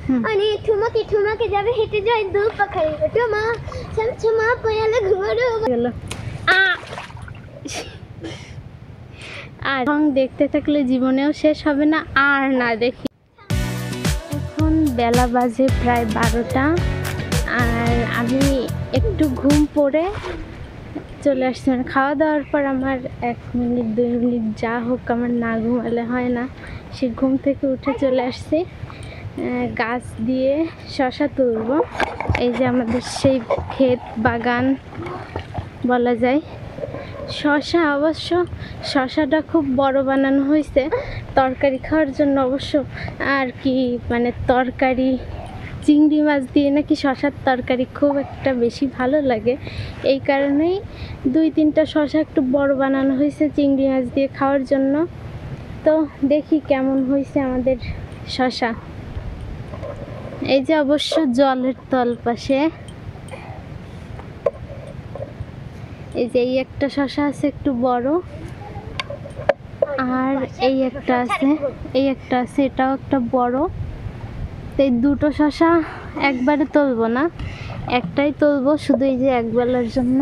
अनि ठुमके ठुमके যাবে হেঁটে যায় দু পাখারি টুমা ছমছমা পয়ালে ঘুরো গেল আর রং দেখতে থাকলে জীবনেও শেষ হবে না আর না দেখি। এখন বেলা বাজে প্রায় 12টা আর আমি একটু ঘুম পড়ে চলে আসছি। খাওয়া দাওয়ার পর আমার 1 মিনিট 2 মিনিট যা হোক আমার না ঘুমালে হয় না, সে ঘুম থেকে উঠে চলে আসছি। গাছ দিয়ে শশা তুলব। এই যে আমাদের সেই ক্ষেত বাগান বলা যায়। শশা অবশ্য শশাটা খুব বড় বানানো হয়েছে তরকারি খাওয়ার জন্য অবশ্য, আর কি মানে তরকারি চিংড়ি মাছ দিয়ে নাকি শশার তরকারি খুব একটা বেশি ভালো লাগে, এই কারণেই 2-3টা শশা একটু বড় বানানো হয়েছে চিংড়ি মাছ দিয়ে খাওয়ার জন্য। তো দেখি কেমন হয়েছে আমাদের শশা। এই যে অবশ্য জলের তল পাশে এই যে এই একটা শশা আছে একটু বড়, আর এই একটা আছে এটাও একটা বড়। এই দুটো শশা একবারে তুলবো না, একটাই তুলবো শুধু এই যে একবেলার জন্য।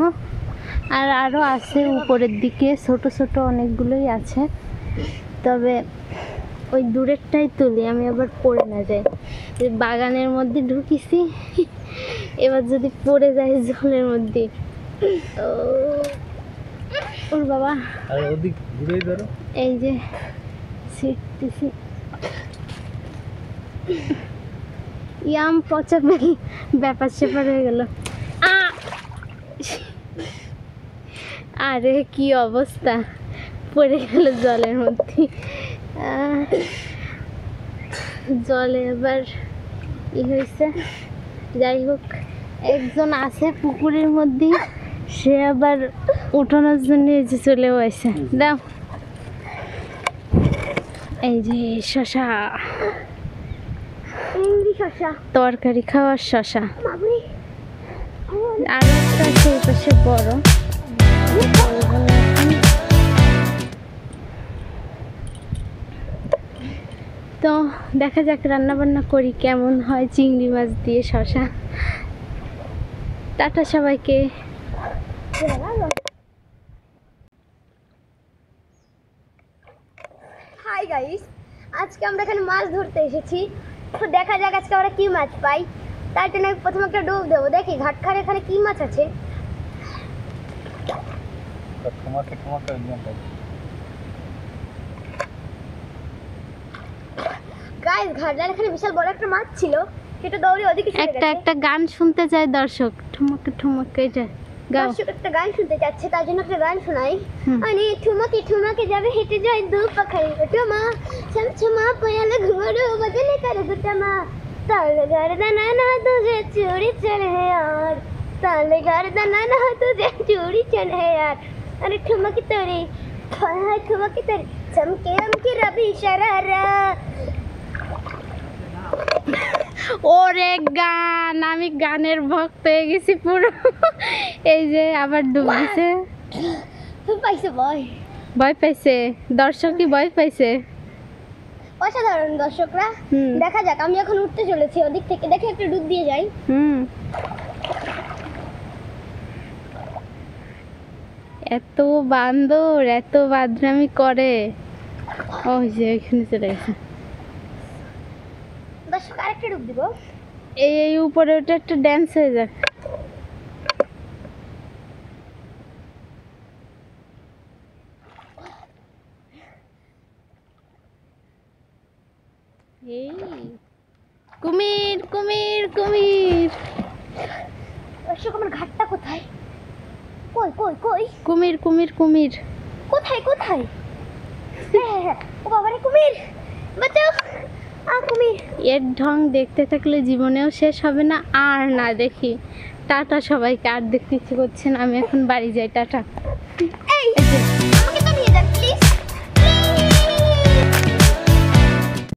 আর আরও আছে উপরের দিকে ছোট ছোট অনেকগুলোই আছে, তবে ওই দূরেরটাই তুলি আমি আবার পড়ে না যাই। বাগানের মধ্যে ঢুকিছি, এবার যদি পড়ে যায় জলের মধ্যে ওর বাবা। এই যে ছিটতেছি ইয়াম পচা ব্যাপার স্যাপার হয়ে গেল। আরে কি অবস্থা, পড়ে গেল জলের মধ্যে। জলে এবার হয়েছে, যাই হোক একজন আছে পুকুরের মধ্যে, সে আবার উঠানোর জন্য এই যে চলেও আসে। দাও এই যে শশা, তরকারি খাওয়ার শশা। আর একটা সেই পাশে বড়। তো দেখা যাক রান্না বান্না করি কেমন হয় চিংড়ি মাছ দিয়ে শশা। টাটা সবাইকে। হাই গাইস, আজকে আমরা এখানে মাছ ধরতে এসেছি। তো দেখা যাক আজকে আমরা কি মাছ পাই। তার জন্য আমি প্রথমে একটা ডুব দেবো, দেখি ঘাটখারে এখানে কি মাছ আছে। গাইস ঘাটলার এখানে বিশাল বড় একটা মাছ ছিল, সেটা দৌড়ে ওদিকে চলে গেছে। একটা গান শুনতে চাই দর্শক, ঠুমক ঠুমক এটা দর্শক একটা গান শুনতে চাচ্ছে, তার জন্য একটা গান শোনাই। আরে ঠুমকে ঠুমকে যাবে হেঁটে যায় দু পাখারি টুমা ছমছমা পয়ালে ঘুরো বদলে कर गुटमा ताले गर्दना ना तुझे चूड़ी चढ़े यार, ताले गर्दना ना तुझे चूड़ी चढ़े यार। अरे ठुमक तेरी हाय ठुमक तेरी चमके हमके रवि शरारा। ওরে গান, আমি গানের ভক্ত হয়ে গেছি পুরো। এই যে আবার ডুবছে, পাইছে ভয় পাইছে দর্শকই ভয় পাইছে। অসাধারণ দর্শকরা, দেখা যাক। আমি এখন উঠতে চলেছি ওদিক থেকে, দেখে একটু ডুব দিয়ে যাই। এত বান্দর এত বাদরামি করে। ওই যে ওইখানে চলে গেছে দর্শক, আরেকটা ডুব দিব। এই উপরে ওটা একটা ড্যান্স হয়ে যাক। এই কুমির কুমির কুমির। দর্শক আমার ঘাটটা কোথায়? কই কই কই কুমির কুমির কুমির কোথায় কোথায়? হ্যাঁ ও বাবারে কুমির, বাঁচাও। কুমির এর ঢং দেখতে থাকলে জীবনেও শেষ হবে না আর না দেখি। টাটা সবাইকে, আর দেখতে ইচ্ছে করছে না, আমি এখন বাড়ি যাই। টাটা। এই